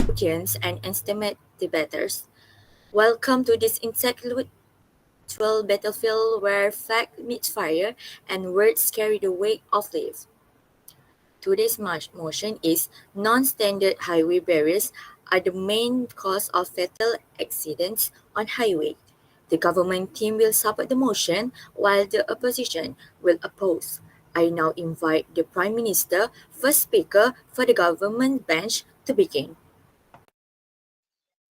audience and esteemed debaters. Welcome to this intellectual battlefield where fact meets fire and words carry the weight of life. Today's motion is non-standard highway barriers are the main cause of fatal accidents on highway. The government team will support the motion while the opposition will oppose. I now invite the Prime Minister, first speaker for the government bench, to begin.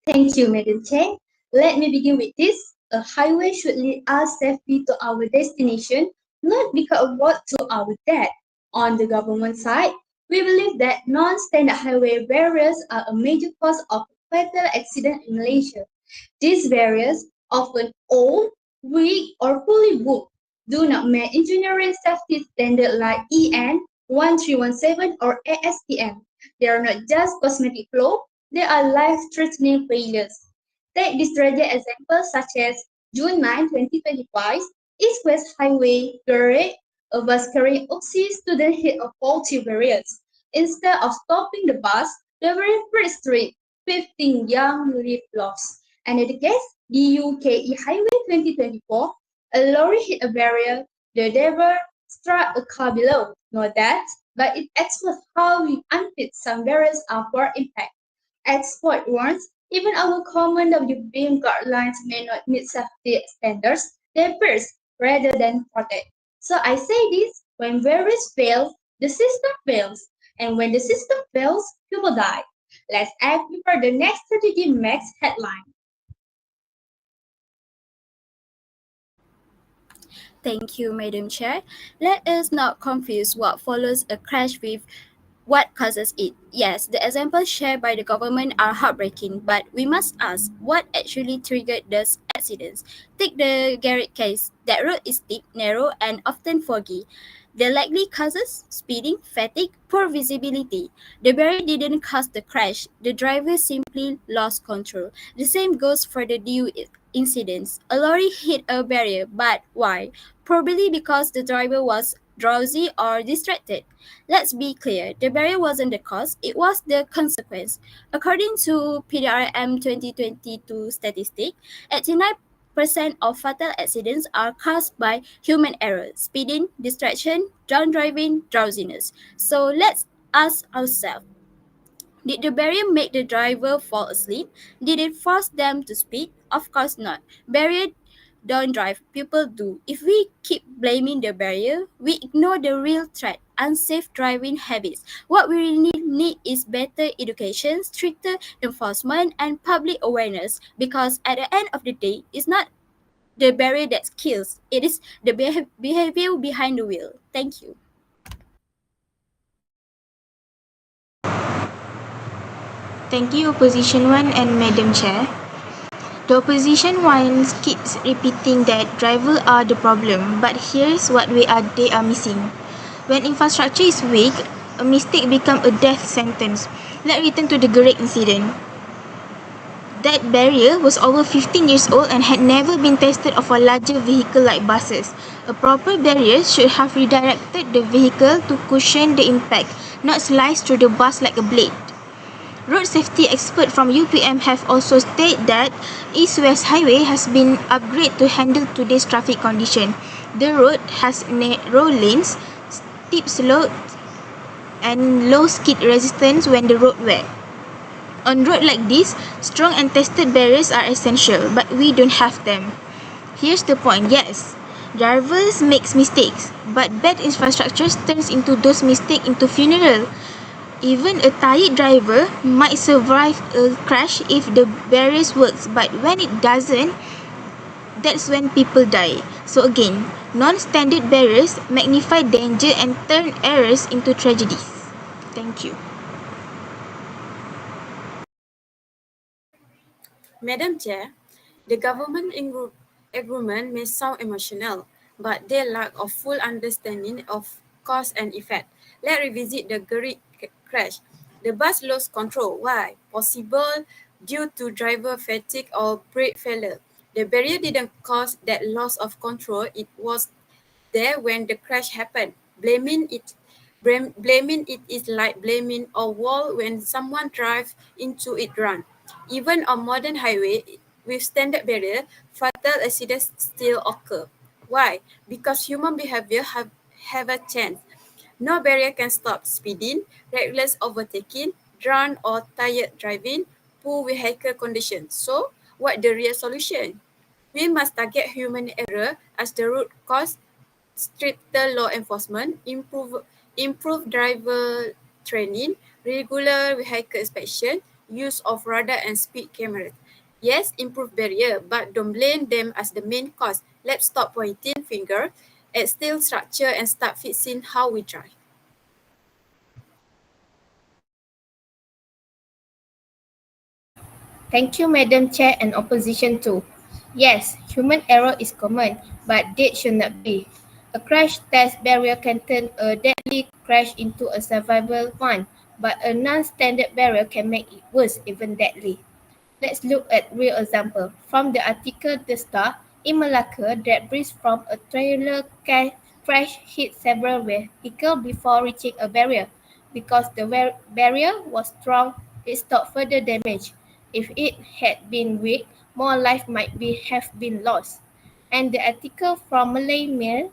Thank you, Madam Chair. Let me begin with this. A highway should lead us safely to our destination, not because of what to our death. On the government side, we believe that non-standard highway barriers are a major cause of fatal accident in Malaysia. These barriers, often old, weak, or fully booked, do not meet engineering safety standards like EN 1317 or ASTM. They are not just cosmetic flaws, they are life-threatening failures. Take this tragic example such as June 9, 2025, East-West Highway Garage, a bus carrying Oxy student hit a faulty barriers. Instead of stopping the bus, the very first street, 15 young lives lost. Another case, DUKE Highway 2024, a lorry hit a barrier, the driver struck a car below. No death, but it exposed how unfit some barriers are for impact. Export warns, even our common WBM guidelines may not meet safety standards, they burst rather than protect. So I say this, when barriers fail, the system fails. And when the system fails, people die. Let's act before the next strategy makes headline. Thank you, Madam Chair. Let us not confuse what follows a crash with what causes it. Yes, the examples shared by the government are heartbreaking, but we must ask what actually triggered those accidents. Take the Garrett case. That road is steep, narrow, and often foggy. The likely causes speeding, fatigue, poor visibility. The barrier didn't cause the crash, the driver simply lost control. The same goes for the DU incidents. A lorry hit a barrier, but why? Probably because the driver was drowsy or distracted. Let's be clear, the barrier wasn't the cause, it was the consequence. According to PDRM 2022 statistic, 89% of fatal accidents are caused by human error, speeding, distraction, drunk driving, drowsiness. So let's ask ourselves, did the barrier make the driver fall asleep? Did it force them to speed? Of course not. Barrier don't drive, people do. If we keep blaming the barrier, we ignore the real threat, unsafe driving habits. What we really need is better education, stricter enforcement, and public awareness, because at the end of the day, it's not the barrier that kills, it is the behavior behind the wheel. Thank you. Thank you, Opposition 1 and Madam Chair. The Opposition 1 keeps repeating that drivers are the problem, but here's what they are missing. When infrastructure is weak, a mistake becomes a death sentence. Let's return to the Garrett incident. That barrier was over 15 years old and had never been tested of a larger vehicle like buses. A proper barrier should have redirected the vehicle to cushion the impact, not slice through the bus like a blade. Road safety experts from UPM have also stated that East-West Highway has been upgraded to handle today's traffic condition. The road has narrow lanes, steep slopes, and low skid resistance when the road wet. On roads like this, strong and tested barriers are essential, but we don't have them. Here's the point, yes, drivers make mistakes, but bad infrastructure turns into those mistakes into funeral. Even a tired driver might survive a crash if the barriers works, but when it doesn't, that's when people die. So again, non-standard barriers magnify danger and turn errors into tragedies. Thank you. Madam Chair, the government agreement may sound emotional, but they lack of full understanding of cause and effect. Let's revisit the Garrett crash. The bus lost control. Why? Possible due to driver fatigue or brake failure. The barrier didn't cause that loss of control. It was there when the crash happened. Blaming it Blaming it is like blaming a wall when someone drives into it run. Even on modern highway with standard barrier, fatal accidents still occur. Why? Because human behavior have a chance. No barrier can stop speeding, reckless overtaking, drunk or tired driving, poor vehicle conditions. So, what the real solution? We must target human error as the root cause, stricter law enforcement, improve driver training, regular vehicle inspection, use of radar and speed cameras. Yes, improve barrier, but don't blame them as the main cause. Let's stop pointing finger at steel structure and start fixing how we drive. Thank you, Madam Chair and Opposition too. Yes, human error is common, but that should not be. A crash test barrier can turn a deadly crash into a survivable one, but a non-standard barrier can make it worse, even deadly. Let's look at real example. From the article The Star, in Malacca, debris from a trailer crash hit several vehicles before reaching a barrier. Because the barrier was strong, it stopped further damage. If it had been weak, more life might have been lost. And the article from Malay Mail,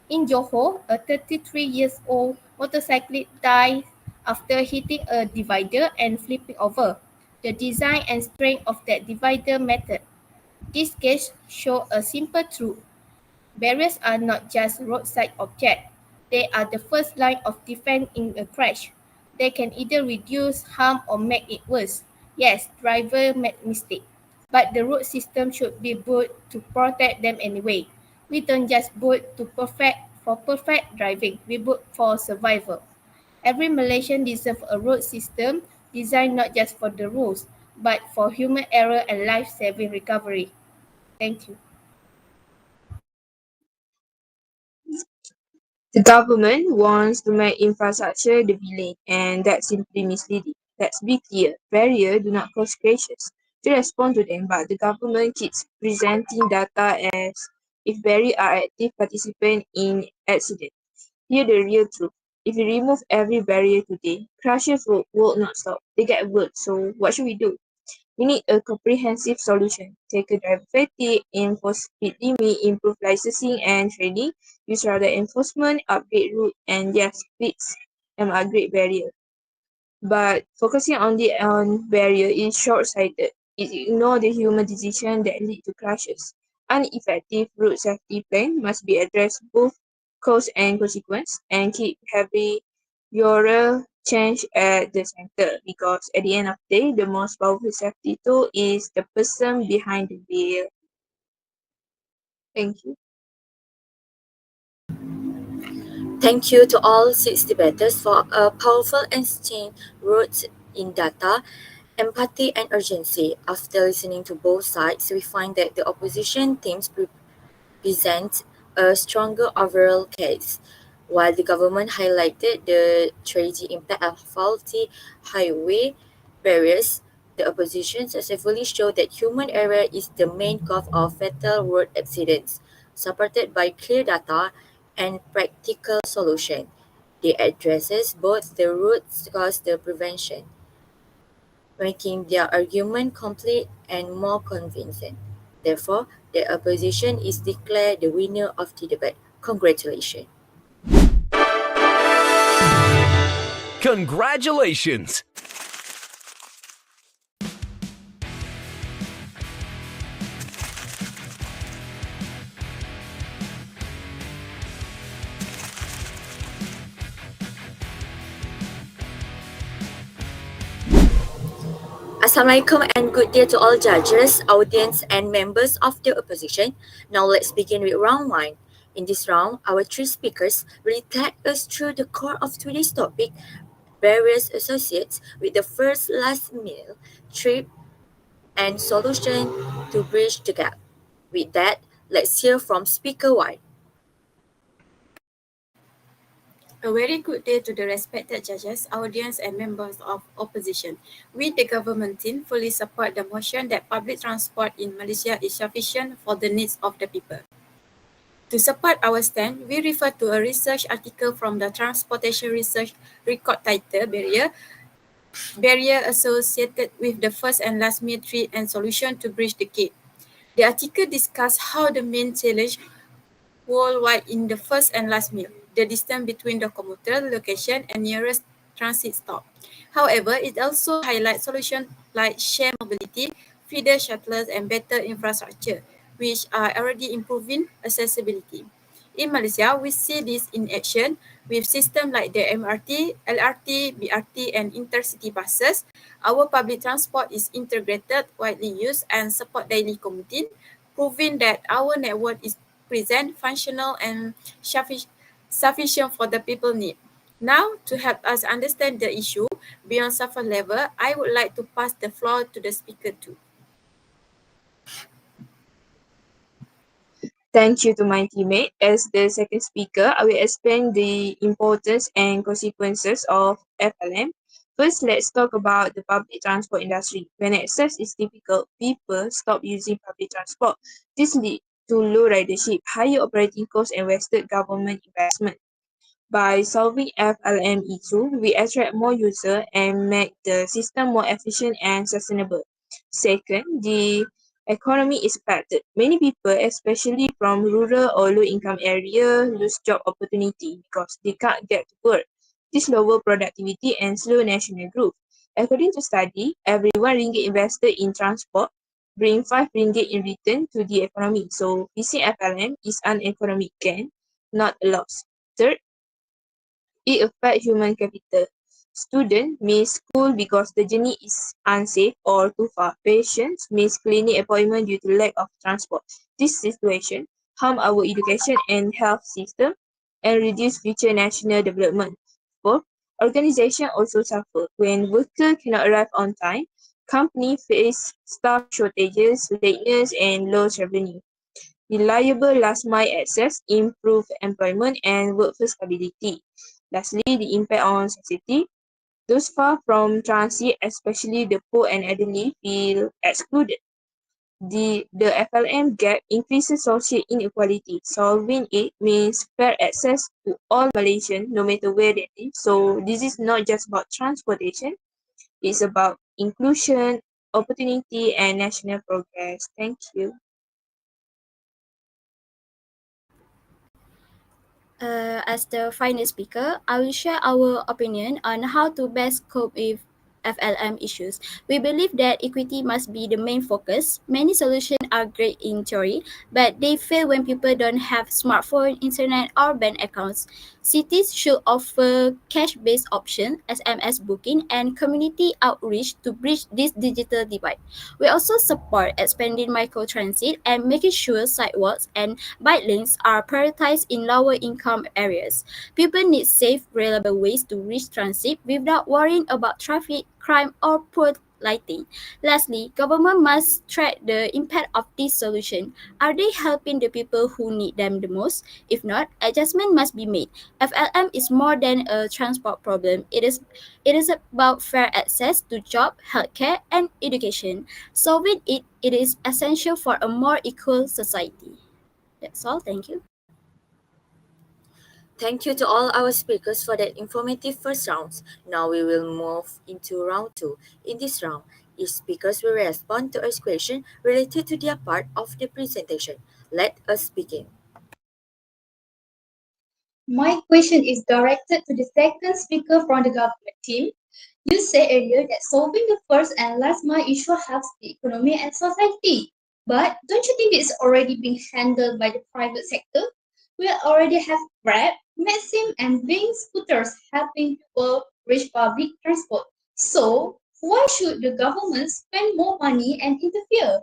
in Johor, a 33-year-old motorcyclist died after hitting a divider and flipping over. The design and strength of that divider method. This case shows a simple truth. Barriers are not just roadside objects. They are the first line of defense in a crash. They can either reduce harm or make it worse. Yes, driver made mistake, but the road system should be built to protect them anyway. We don't just build for perfect driving. We build for survival. Every Malaysian deserves a road system designed not just for the rules, but for human error and life-saving recovery. Thank you. The government wants to make infrastructure the villain, and that's simply misleading. Let's be clear, barriers do not cause crashes. We respond to them, but the government keeps presenting data as if barriers are active participants in accidents. Here's the real truth. If we remove every barrier today, crashes will not stop. They get worse. So what should we do? We need a comprehensive solution. Take a driver fatigue, enforce speed limit, improve licensing and training, use radar enforcement, upgrade route, and yes, fix and upgrade barrier. But focusing only on barrier is short-sighted. It ignores the human decision that lead to crashes. An effective road safety plan must be addressed both cause and consequence and keep behavioral change at the center because at the end of the day, the most powerful safety tool is the person behind the wheel. Thank you. Thank you to all six debaters for a powerful exchange rooted in data, empathy, and urgency. After listening to both sides, we find that the opposition teams present a stronger overall case, while the government highlighted the tragic impact of faulty highway barriers. The opposition successfully showed that human error is the main cause of fatal road accidents, supported by clear data and practical solution. They addresses both the root cause the prevention, making their argument complete and more convincing. Therefore, the opposition is declared the winner of the debate. Congratulations. Congratulations! Assalamualaikum and good day to all judges, audience and members of the opposition. Now let's begin with round 1. In this round, our three speakers will take us through the core of today's topic, various associates with the first last meal, trip, and solution to bridge the gap. With that, let's hear from Speaker 1. A very good day to the respected judges, audience and members of opposition. We, the government team, fully support the motion that public transport in Malaysia is sufficient for the needs of the people. To support our stand, we refer to a research article from the Transportation Research Record titled Barrier Associated with the First and Last Mile Trade and Solution to Bridge the Gap. The article discussed how the main challenge worldwide in the first and last mile, the distance between the commuter location and nearest transit stop. However, it also highlights solutions like shared mobility, feeder shuttles, and better infrastructure, which are already improving accessibility. In Malaysia, we see this in action with systems like the MRT, LRT, BRT, and intercity buses. Our public transport is integrated, widely used, and support daily commuting, proving that our network is present, functional, and sufficient for the people need. Now, to help us understand the issue beyond surface level, I would like to pass the floor to the speaker too. Thank you to my teammate. As the second speaker, I will explain the importance and consequences of FLM. First, let's talk about the public transport industry. When access is difficult, people stop using public transport. This leads to low ridership, higher operating costs, and wasted government investment. By solving FLM issue, we attract more users and make the system more efficient and sustainable. Second, the economy is affected. Many people, especially from rural or low-income areas, lose job opportunity because they can't get to work. This lower productivity and slow national growth. According to study, every RM1 invested in transport bring RM5 in return to the economy. So fixing FLM is an economic gain, not a loss. Third, it affects human capital. Students miss school because the journey is unsafe or too far. Patients miss clinic appointment due to lack of transport. This situation harm our education and health system and reduce future national development. Fourth, organization also suffer. When workers cannot arrive on time, companies face staff shortages, lateness, and low revenue. Reliable last-mile access improve employment and workforce stability. Lastly, the impact on society. Those far from transit, especially the poor and elderly, feel excluded. The FLM gap increases social inequality. Solving it means fair access to all Malaysians, no matter where they live. So this is not just about transportation, it's about inclusion, opportunity, and national progress. Thank you. As the final speaker, I will share our opinion on how to best cope with FLM issues. We believe that equity must be the main focus. Many solutions are great in theory, but they fail when people don't have smartphone, internet, or bank accounts. Cities should offer cash-based options, SMS booking, and community outreach to bridge this digital divide. We also support expanding microtransit and making sure sidewalks and bike lanes are prioritized in lower income areas. People need safe, reliable ways to reach transit without worrying about traffic, crime, or poor lighting. Lastly, government must track the impact of this solution. Are they helping the people who need them the most? If not, adjustment must be made. FLM is more than a transport problem. It is about fair access to job, healthcare, and education. Solving it is essential for a more equal society. That's all. Thank you. Thank you to all our speakers for that informative first round. Now we will move into round two. In this round, each speakers will respond to a question related to their part of the presentation. Let us begin. My question is directed to the second speaker from the government team. You said earlier that solving the first and last mile issue helps the economy and society. But don't you think it's already being handled by the private sector? We already have Grab, Maxim, and Wing scooters helping people reach public transport. So why should the government spend more money and interfere?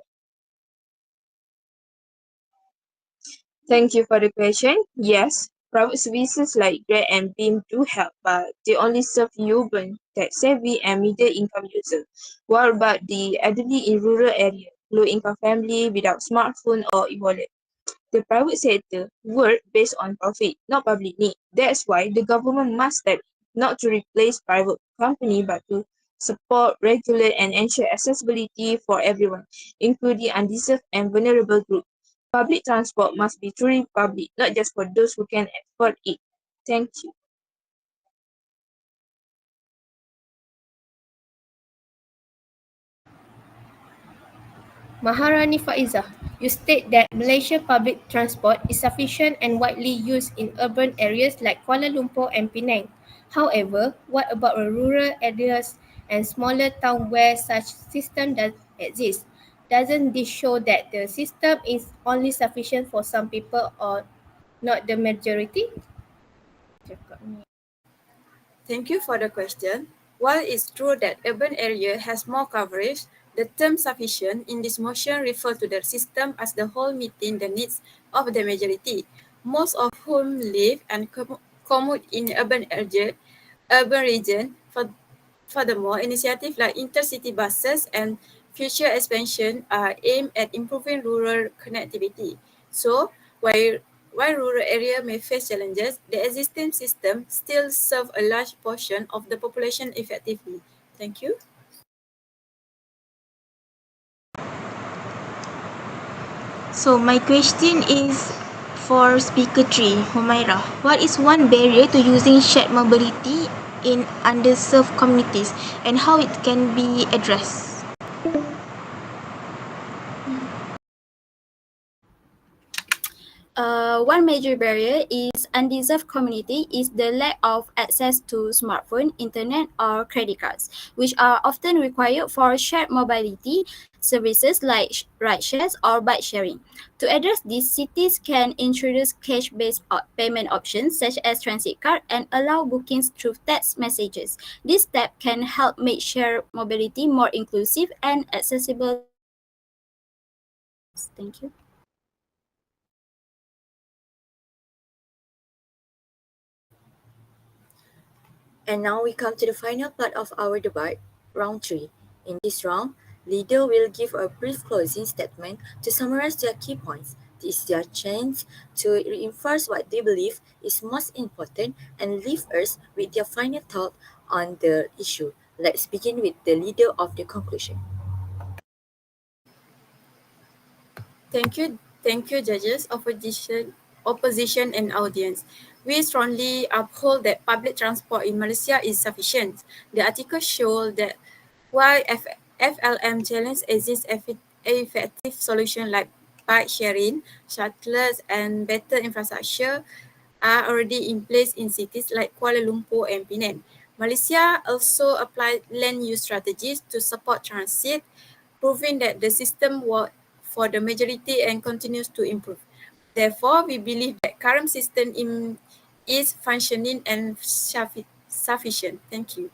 Thank you for the question. Yes, private services like Grab and BIM do help, but they only serve urban, tech-savvy, and middle-income users. What about the elderly in rural areas, low-income family without smartphone or e-wallet? The private sector work based on profit, not public need. That's why the government must step in, not to replace private company, but to support, regulate, and ensure accessibility for everyone, including undeserved and vulnerable groups. Public transport must be truly public, not just for those who can afford it. Thank you. Maharani Faizah, you state that Malaysia public transport is sufficient and widely used in urban areas like Kuala Lumpur and Penang. However, what about the rural areas and smaller towns where such system does exist? Doesn't this show that the system is only sufficient for some people or not the majority? Thank you for the question. While it's true that urban area has more coverage, the term sufficient in this motion refers to the system as the whole meeting the needs of the majority, most of whom live and commute in urban region. Furthermore, initiatives like intercity buses and future expansion are aimed at improving rural connectivity. So, while rural areas may face challenges, the existing system still serves a large portion of the population effectively. Thank you. So my question is for Speaker 3, Humairah. What is one barrier to using shared mobility in underserved communities and how it can be addressed? One major barrier is undeserved community is the lack of access to smartphone, internet, or credit cards, which are often required for shared mobility services like ride shares or bike sharing. To address this, cities can introduce cash-based payment options such as transit card and allow bookings through text messages. This step can help make shared mobility more inclusive and accessible to all citizens. Thank you. And now we come to the final part of our debate, round 3. In this round, leader will give a brief closing statement to summarize their key points. This is their chance to reinforce what they believe is most important and leave us with their final thought on the issue. Let's begin with the leader of the conclusion. Thank you, judges, opposition and audience. We strongly uphold that public transport in Malaysia is sufficient. The article shows that while FLM challenge exists effective solution like bike sharing, shuttles and better infrastructure are already in place in cities like Kuala Lumpur and Penang. Malaysia also applied land use strategies to support transit, proving that the system worked for the majority and continues to improve. Therefore, we believe that current system is functioning and sufficient. Thank you.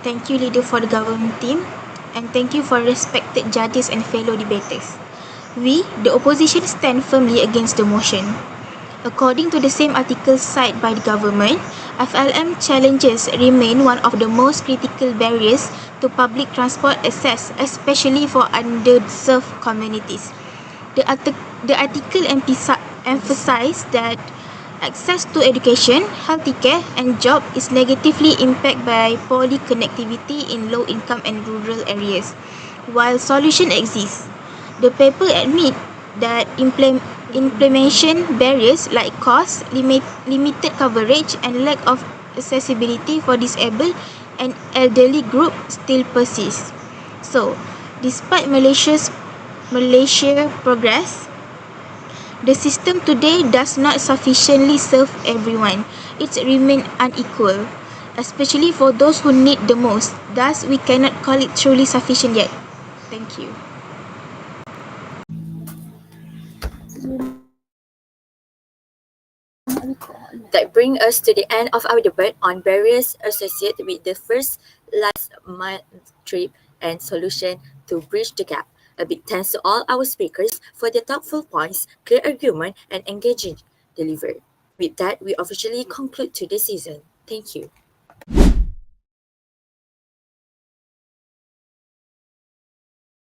Thank you, leader, for the government team, and thank you for respected judges and fellow debaters. We, the opposition, stand firmly against the motion. According to the same article cited by the government, FLM challenges remain one of the most critical barriers to public transport access, especially for underserved communities. The article emphasized that access to education, healthcare, and job is negatively impacted by poor connectivity in low-income and rural areas. While solutions exist, the paper admit that implementation barriers like cost, limited coverage, and lack of accessibility for disabled and elderly groups still persist. So, despite Malaysia progress, the system today does not sufficiently serve everyone. It remains unequal, especially for those who need the most. Thus, we cannot call it truly sufficient yet. Thank you. That brings us to the end of our debate on barriers associated with the first last month trip and solution to bridge the gap. A big thanks to all our speakers for their thoughtful points, clear argument, and engaging delivery. With that, we officially conclude today's season. Thank you.